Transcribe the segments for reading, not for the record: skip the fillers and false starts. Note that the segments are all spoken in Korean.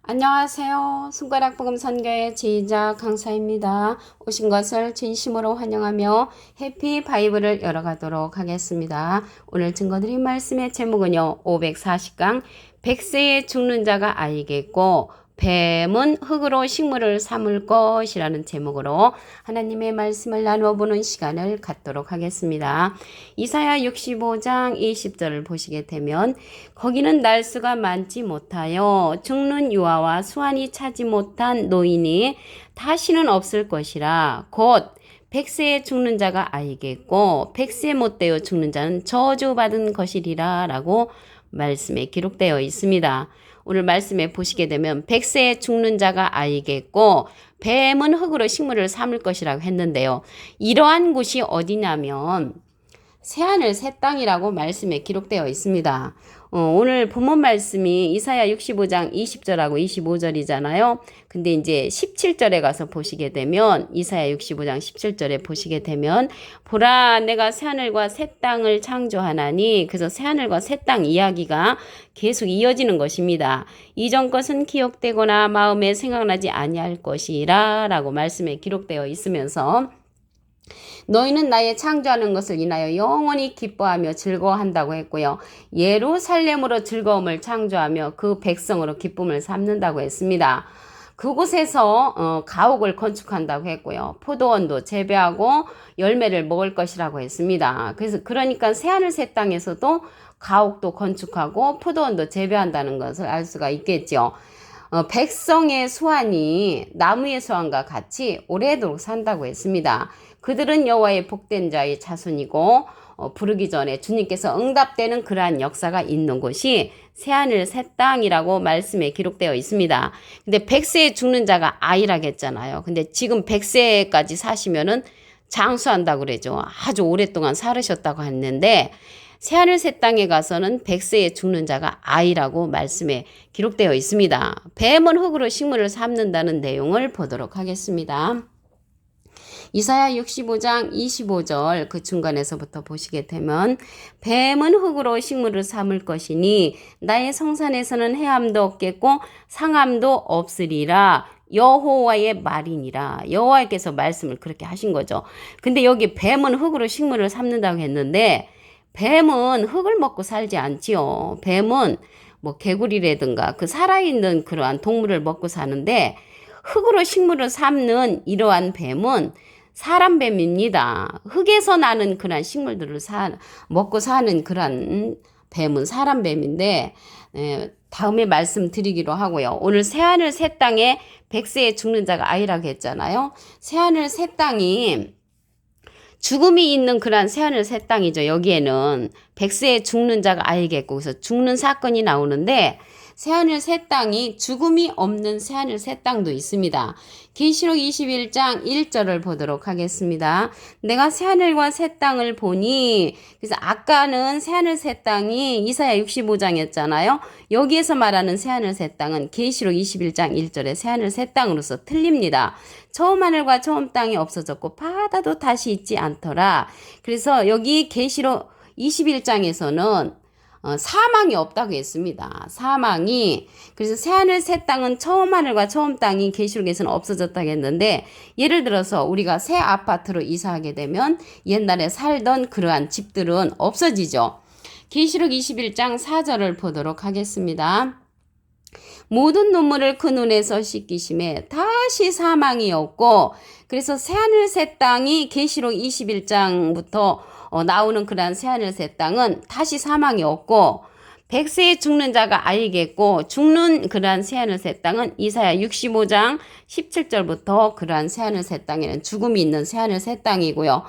안녕하세요. 손가락 복음 선교의 지휘자 강사입니다. 오신 것을 진심으로 환영하며 해피 바이블을 열어가도록 하겠습니다. 오늘 증거드린 말씀의 제목은요. 540강 백세에 죽는 자가 아이겠고 뱀은 흙으로 식물을 삼을 것이라는 제목으로 하나님의 말씀을 나누어 보는 시간을 갖도록 하겠습니다. 이사야 65장 20절을 보시게 되면 거기는 날수가 많지 못하여 죽는 유아와 수완이 차지 못한 노인이 다시는 없을 것이라. 곧 백세에 죽는 자가 아이겠고 백세 못되어 죽는 자는 저주받은 것이리라 라고 말씀에 기록되어 있습니다. 오늘 말씀에 보시게 되면 백세에 죽는 자가 아이겠고 뱀은 흙으로 식물을 삼을 것이라고 했는데요. 이러한 곳이 어디냐면 새하늘 새 땅이라고 말씀에 기록되어 있습니다. 오늘 본문 말씀이 이사야 65장 20절하고 25절이잖아요. 근데 이제 17절에 가서 보시게 되면 이사야 65장 17절에 보시게 되면 보라 내가 새하늘과 새 땅을 창조하나니, 그래서 새하늘과 새 땅 이야기가 계속 이어지는 것입니다. 이전 것은 기억되거나 마음에 생각나지 아니할 것이라 라고 말씀에 기록되어 있으면서 너희는 나의 창조하는 것을 인하여 영원히 기뻐하며 즐거워한다고 했고요. 예루살렘으로 즐거움을 창조하며 그 백성으로 기쁨을 삼는다고 했습니다. 그곳에서 가옥을 건축한다고 했고요. 포도원도 재배하고 열매를 먹을 것이라고 했습니다. 그래서 그러니까 새하늘 새 땅에서도 가옥도 건축하고 포도원도 재배한다는 것을 알 수가 있겠죠. 백성의 수완이 나무의 수완과 같이 오래도록 산다고 했습니다. 그들은 여호와의 복된 자의 자손이고 부르기 전에 주님께서 응답되는 그러한 역사가 있는 곳이 새하늘 새 땅이라고 말씀에 기록되어 있습니다. 근데 백세에 죽는 자가 아이라겠잖아요. 근데 지금 백세까지 사시면은 장수한다고 그러죠. 아주 오랫동안 살으셨다고 했는데 새하늘 새 땅에 가서는 백세에 죽는 자가 아이라고 말씀에 기록되어 있습니다. 뱀은 흙으로 식물을 삼는다는 내용을 보도록 하겠습니다. 이사야 65장 25절 그 중간에서부터 보시게 되면 뱀은 흙으로 식물을 삼을 것이니 나의 성산에서는 해함도 없겠고 상함도 없으리라. 여호와의 말이니라. 여호와께서 말씀을 그렇게 하신 거죠. 근데 여기 뱀은 흙으로 식물을 삼는다고 했는데 뱀은 흙을 먹고 살지 않지요. 뱀은 뭐 개구리라든가 그 살아있는 그러한 동물을 먹고 사는데 흙으로 식물을 삼는 이러한 뱀은 사람 뱀입니다. 흙에서 나는 그런 식물들을 먹고 사는 그런 뱀은 사람 뱀인데 다음에 말씀드리기로 하고요. 오늘 새하늘 새 땅에 백세에 죽는 자가 아이라고 했잖아요. 새하늘 새 땅이 죽음이 있는 그런 새하늘 새 땅이죠. 여기에는 백세에 죽는 자가 아이겠고 그래서 죽는 사건이 나오는데 새하늘 새 땅이 죽음이 없는 새하늘 새 땅도 있습니다. 계시록 21장 1절을 보도록 하겠습니다. 내가 새하늘과 새 땅을 보니, 그래서 아까는 새하늘 새 땅이 이사야 65장이었잖아요. 여기에서 말하는 새하늘 새 땅은 계시록 21장 1절에 새하늘 새 땅으로서 틀립니다. 처음 하늘과 처음 땅이 없어졌고 바다도 다시 있지 않더라. 그래서 여기 계시록 21장에서는 사망이 없다고 했습니다. 사망이. 그래서 새하늘 새 땅은 처음 하늘과 처음 땅이 계시록에서는 없어졌다고 했는데, 예를 들어서 우리가 새 아파트로 이사하게 되면 옛날에 살던 그러한 집들은 없어지죠. 계시록 21장 4절을 보도록 하겠습니다. 모든 눈물을 그 눈에서 씻기심에 다시 사망이 없고, 그래서 새하늘 새 땅이 계시록 21장부터 나오는 그러한 새하늘 새 땅은 다시 사망이 없고 백세에 죽는 자가 아이겠고, 죽는 그러한 새하늘 새 땅은 이사야 65장 17절부터 그러한 새하늘 새 땅에는 죽음이 있는 새하늘 새 땅이고요.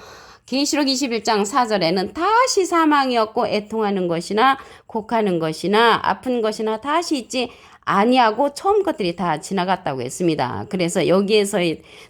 계시록 21장 4절에는 다시 사망이 없고 애통하는 것이나 곡하는 것이나 아픈 것이나 다시 있지 아니하고 처음 것들이 다 지나갔다고 했습니다. 그래서 여기에서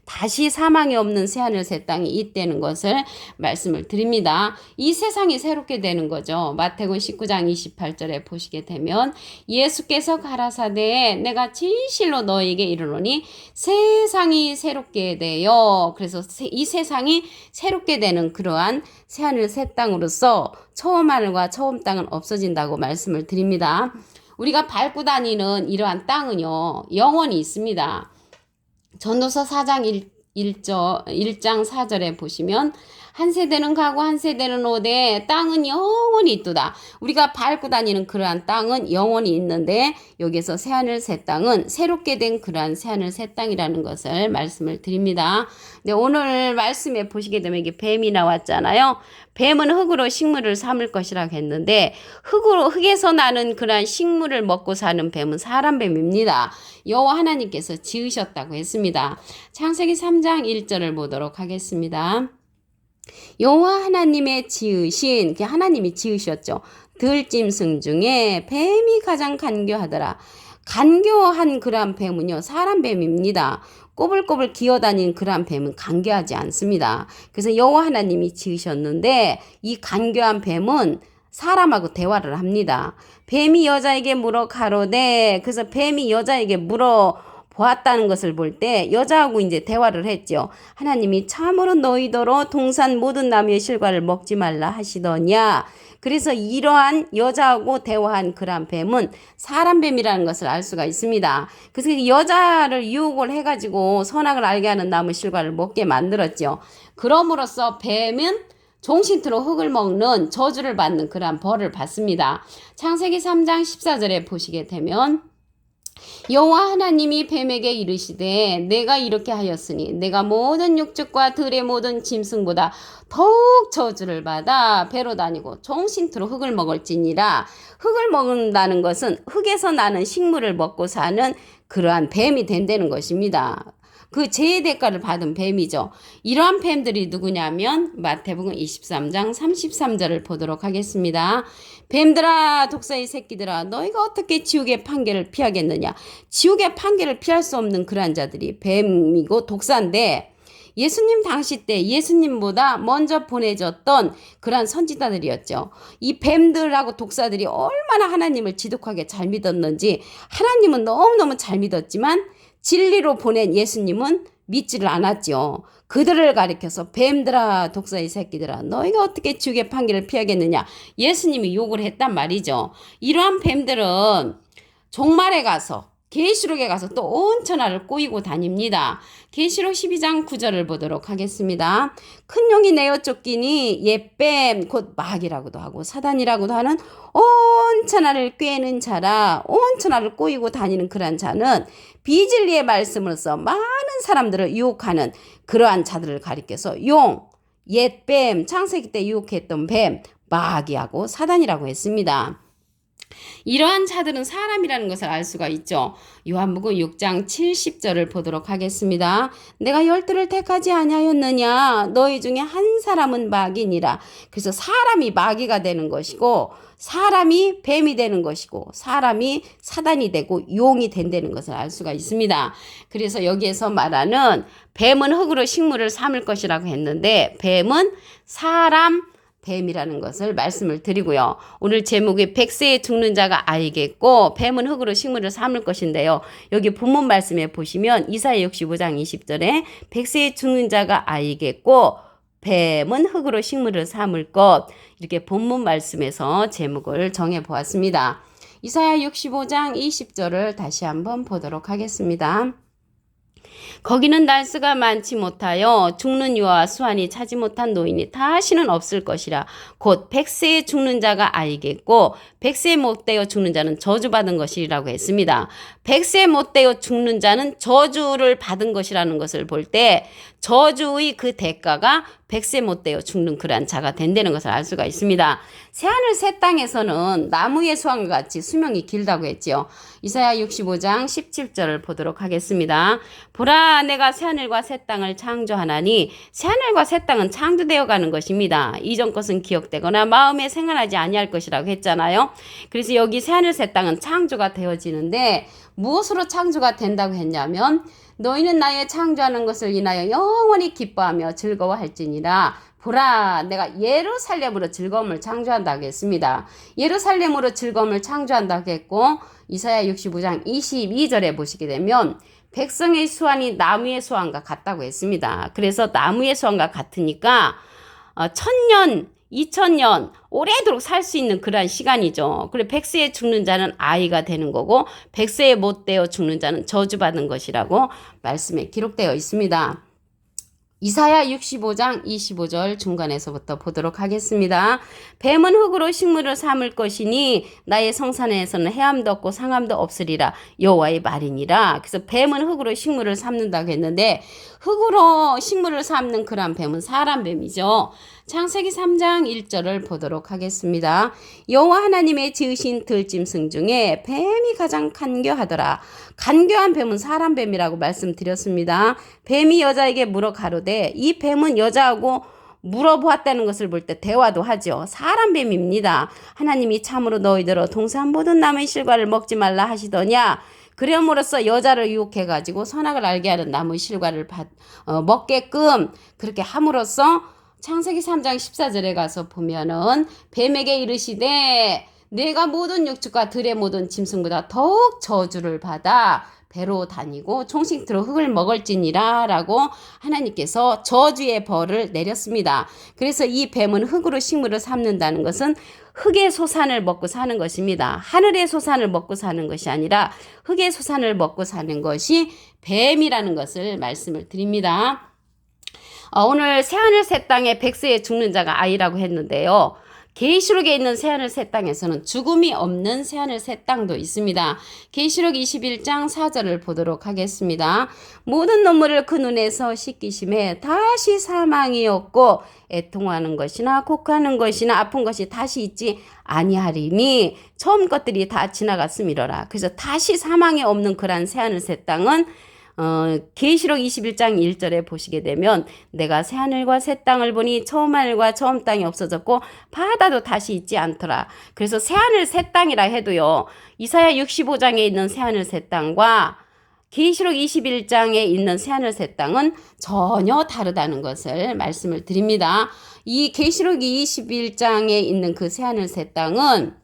다시 사망이 없는 새하늘 새 땅이 있다는 것을 말씀을 드립니다. 이 세상이 새롭게 되는 거죠. 마태복음 19장 28절에 보시게 되면 예수께서 가라사대 내가 진실로 너에게 이르노니 세상이 새롭게 되어, 그래서 이 세상이 새롭게 되는 그러한 새하늘 새 땅으로서 처음 하늘과 처음 땅은 없어진다고 말씀을 드립니다. 우리가 밟고 다니는 이러한 땅은요, 영원히 있습니다. 전도서 4장 1장 4절에 보시면 한 세대는 가고 한 세대는 오되 땅은 영원히 있도다. 우리가 밟고 다니는 그러한 땅은 영원히 있는데 여기서 새하늘 새 땅은 새롭게 된 그러한 새하늘 새 땅이라는 것을 말씀을 드립니다. 네, 오늘 말씀에 보시게 되면 이게 뱀이 나왔잖아요. 뱀은 흙으로 식물을 삼을 것이라고 했는데 흙에서 나는 그러한 식물을 먹고 사는 뱀은 사람 뱀입니다. 여호와 하나님께서 지으셨다고 했습니다. 창세기 3장 1절을 보도록 하겠습니다. 여호와 하나님의 지으신, 하나님이 지으셨죠. 들짐승 중에 뱀이 가장 간교하더라. 간교한 그러한 뱀은요, 사람 뱀입니다. 꼬불꼬불 기어다니는 그러한 뱀은 간교하지 않습니다. 그래서 여호와 하나님이 지으셨는데 이 간교한 뱀은 사람하고 대화를 합니다. 뱀이 여자에게 물어 가로되, 그래서 뱀이 여자에게 물어 보았다는 것을 볼 때 여자하고 이제 대화를 했죠. 하나님이 참으로 너희더러 동산 모든 나무의 실과를 먹지 말라 하시더냐. 그래서 이러한 여자하고 대화한 그러한 뱀은 사람 뱀이라는 것을 알 수가 있습니다. 그래서 여자를 유혹을 해가지고 선악을 알게 하는 나무 실과를 먹게 만들었죠. 그럼으로써 뱀은 종신토로 흙을 먹는 저주를 받는 그러한 벌을 받습니다. 창세기 3장 14절에 보시게 되면 여호와 하나님이 뱀에게 이르시되 내가 이렇게 하였으니 내가 모든 육축과 들의 모든 짐승보다 더욱 저주를 받아 배로 다니고 종신토로 흙을 먹을지니라. 흙을 먹는다는 것은 흙에서 나는 식물을 먹고 사는 그러한 뱀이 된다는 것입니다. 그 죄의 대가를 받은 뱀이죠. 이러한 뱀들이 누구냐면 마태복음 23장 33절을 보도록 하겠습니다. 뱀들아 독사의 새끼들아 너희가 어떻게 지옥의 판결을 피하겠느냐. 지옥의 판결을 피할 수 없는 그러한 자들이 뱀이고 독사인데 예수님 당시 때 예수님보다 먼저 보내졌던 그러한 선지자들이었죠. 이 뱀들하고 독사들이 얼마나 하나님을 지독하게 잘 믿었는지 하나님은 너무너무 잘 믿었지만 진리로 보낸 예수님은 믿지를 않았죠. 그들을 가리켜서 뱀들아 독사의 새끼들아 너희가 어떻게 지옥의 판결을 피하겠느냐. 예수님이 욕을 했단 말이죠. 이러한 뱀들은 종말에 가서 계시록에 가서 또 온 천하를 꼬이고 다닙니다. 계시록 12장 9절을 보도록 하겠습니다. 큰 용이 내어 쫓기니 옛뱀 곧 마귀라고도 하고 사단이라고도 하는 온 천하를 꿰는 자라. 온 천하를 꼬이고 다니는 그러한 자는 비진리의 말씀으로써 많은 사람들을 유혹하는 그러한 자들을 가리켜서 용, 옛뱀, 창세기 때 유혹했던 뱀, 마귀하고 사단이라고 했습니다. 이러한 자들은 사람이라는 것을 알 수가 있죠. 요한복음 6장 70절을 보도록 하겠습니다. 내가 열두를 택하지 아니하였느냐. 너희 중에 한 사람은 마귀니라. 그래서 사람이 마귀가 되는 것이고 사람이 뱀이 되는 것이고 사람이 사단이 되고 용이 된다는 것을 알 수가 있습니다. 그래서 여기에서 말하는 뱀은 흙으로 식물을 삼을 것이라고 했는데 뱀은 사람 뱀이라는 것을 말씀을 드리고요. 오늘 제목이 백세에 죽는 자가 알겠고 뱀은 흙으로 식물을 삼을 것인데요. 여기 본문 말씀에 보시면 이사야 65장 20절에 백세에 죽는 자가 알겠고 뱀은 흙으로 식물을 삼을 것. 이렇게 본문 말씀에서 제목을 정해 보았습니다. 이사야 65장 20절을 다시 한번 보도록 하겠습니다. 거기는 날수가 많지 못하여 죽는 유아와 수완이 차지 못한 노인이 다시는 없을 것이라. 곧 백세에 죽는 자가 알겠고 백세에 못되어 죽는 자는 저주받은 것이라고 했습니다. 백세에 못되어 죽는 자는 저주를 받은 것이라는 것을 볼 때 저주의 그 대가가 백세 못되어 죽는 그러한 자가 된다는 것을 알 수가 있습니다. 새하늘 새 땅에서는 나무의 수확과 같이 수명이 길다고 했지요. 이사야 65장 17절을 보도록 하겠습니다. 보라 내가 새하늘과 새 땅을 창조하나니 새하늘과 새 땅은 창조되어 가는 것입니다. 이전 것은 기억되거나 마음에 생각나지 아니할 것이라고 했잖아요. 그래서 여기 새하늘 새 땅은 창조가 되어지는데 무엇으로 창조가 된다고 했냐면 너희는 나의 창조하는 것을 인하여 영원히 기뻐하며 즐거워할지니라. 보라 내가 예루살렘으로 즐거움을 창조한다고 했습니다. 예루살렘으로 즐거움을 창조한다고 했고 이사야 65장 22절에 보시게 되면 백성의 수완이 나무의 수완과 같다고 했습니다. 그래서 나무의 수완과 같으니까 천년 2000년 오래도록 살 수 있는 그러한 시간이죠. 그리고 100세에 죽는 자는 아이가 되는 거고 100세에 못 되어 죽는 자는 저주받은 것이라고 말씀에 기록되어 있습니다. 이사야 65장 25절 중간에서부터 보도록 하겠습니다. 뱀은 흙으로 식물을 삼을 것이니 나의 성산에서는 해함도 없고 상함도 없으리라 여호와의 말이니라. 그래서 뱀은 흙으로 식물을 삼는다고 했는데 흙으로 식물을 삼는 그런 뱀은 사람 뱀이죠. 창세기 3장 1절을 보도록 하겠습니다. 여호와 하나님의 지으신 들짐승 중에 뱀이 가장 간교하더라. 간교한 뱀은 사람 뱀이라고 말씀드렸습니다. 뱀이 여자에게 물어 가로되 이 뱀은 여자하고 물어보았다는 것을 볼 때 대화도 하죠. 사람 뱀입니다. 하나님이 참으로 너희들어 동산 모든 나무의 실과를 먹지 말라 하시더냐. 그럼으로써 여자를 유혹해가지고 선악을 알게 하는 나무의 실과를 먹게끔 그렇게 함으로써 창세기 3장 14절에 가서 보면은 뱀에게 이르시되 내가 모든 육축과 들의 모든 짐승보다 더욱 저주를 받아 배로 다니고 총식트로 흙을 먹을지니라 라고 하나님께서 저주의 벌을 내렸습니다. 그래서 이 뱀은 흙으로 식물을 삼는다는 것은 흙의 소산을 먹고 사는 것입니다. 하늘의 소산을 먹고 사는 것이 아니라 흙의 소산을 먹고 사는 것이 뱀이라는 것을 말씀을 드립니다. 오늘 새하늘 새 땅에 100세에 죽는 자가 아이라고 했는데요. 계시록에 있는 새하늘 새 땅에서는 죽음이 없는 새하늘 새 땅도 있습니다. 계시록 21장 4절을 보도록 하겠습니다. 모든 눈물을 그 눈에서 씻기심에 다시 사망이 없고 애통하는 것이나 곡하는 것이나 아픈 것이 다시 있지 아니하리니 처음 것들이 다 지나갔음이로라. 그래서 다시 사망이 없는 그러한 새하늘 새 땅은 계시록 21장 1절에 보시게 되면 내가 새하늘과 새 땅을 보니 처음 하늘과 처음 땅이 없어졌고 바다도 다시 있지 않더라. 그래서 새하늘 새 땅이라 해도요. 이사야 65장에 있는 새하늘 새 땅과 계시록 21장에 있는 새하늘 새 땅은 전혀 다르다는 것을 말씀을 드립니다. 이 계시록 21장에 있는 그 새하늘 새 땅은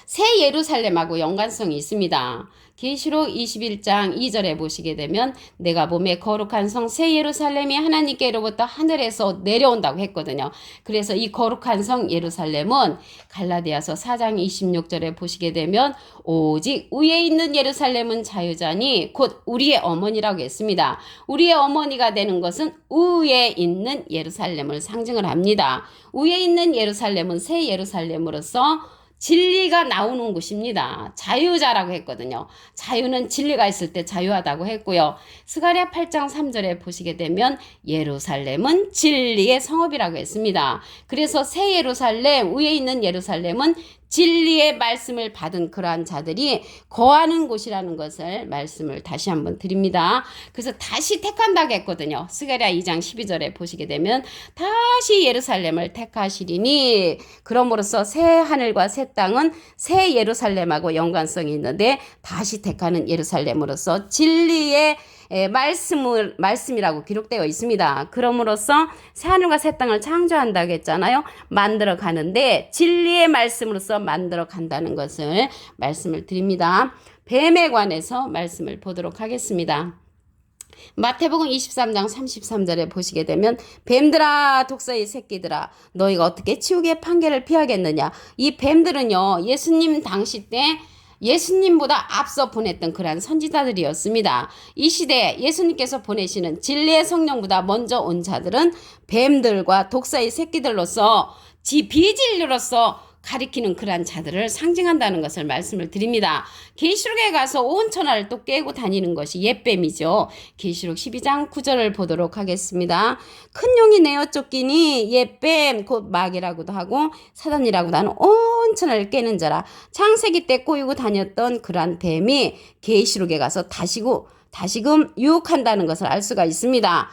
새 예루살렘하고 연관성이 있습니다. 계시록 21장 2절에 보시게 되면 내가 봄에 거룩한 성 새 예루살렘이 하나님께로부터 하늘에서 내려온다고 했거든요. 그래서 이 거룩한 성 예루살렘은 갈라디아서 4장 26절에 보시게 되면 오직 위에 있는 예루살렘은 자유자니 곧 우리의 어머니라고 했습니다. 우리의 어머니가 되는 것은 위에 있는 예루살렘을 상징을 합니다. 위에 있는 예루살렘은 새 예루살렘으로서 진리가 나오는 곳입니다. 자유자라고 했거든요. 자유는 진리가 있을 때 자유하다고 했고요. 스가랴 8장 3절에 보시게 되면 예루살렘은 진리의 성읍이라고 했습니다. 그래서 새 예루살렘, 위에 있는 예루살렘은 진리의 말씀을 받은 그러한 자들이 거하는 곳이라는 것을 말씀을 다시 한번 드립니다. 그래서 다시 택한다고 했거든요. 스가랴 2장 12절에 보시게 되면 다시 예루살렘을 택하시리니 그럼으로써 새 하늘과 새 땅은 새 예루살렘하고 연관성이 있는데 다시 택하는 예루살렘으로서 진리의 말씀이라고 기록되어 있습니다. 그럼으로써 새하늘과 새 땅을 창조한다고 했잖아요. 만들어 가는데 진리의 말씀으로서 만들어 간다는 것을 말씀을 드립니다. 뱀에 관해서 말씀을 보도록 하겠습니다. 마태복음 23장 33절에 보시게 되면 뱀들아 독사의 새끼들아 너희가 어떻게 치우기의 판결을 피하겠느냐. 이 뱀들은요 예수님 당시 때 예수님보다 앞서 보냈던 그러한 선지자들이었습니다. 이 시대에 예수님께서 보내시는 진리의 성령보다 먼저 온 자들은 뱀들과 독사의 새끼들로서 비진리로서 가리키는 그러한 자들을 상징한다는 것을 말씀을 드립니다. 계시록에 가서 온 천하를 또 깨고 다니는 것이 옛뱀이죠. 계시록 12장 9절을 보도록 하겠습니다. 큰 용이 내어 쫓기니 옛뱀 곧 마귀라고도 하고 사단이라고도 하는 온 천하를 깨는 자라. 창세기 때 꼬이고 다녔던 그러한 뱀이 계시록에 가서 다시금 유혹한다는 것을 알 수가 있습니다.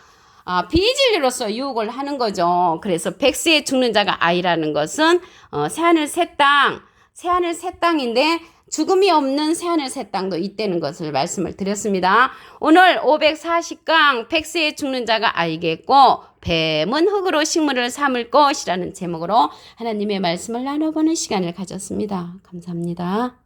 비진리로서 유혹을 하는 거죠. 그래서 100세에 죽는 자가 아이라는 것은 새하늘 새 땅인데 죽음이 없는 새하늘 새 땅도 있다는 것을 말씀을 드렸습니다. 오늘 540강 100세에 죽는 자가 아이겠고 뱀은 흙으로 식물을 삼을 것이라는 제목으로 하나님의 말씀을 나눠보는 시간을 가졌습니다. 감사합니다.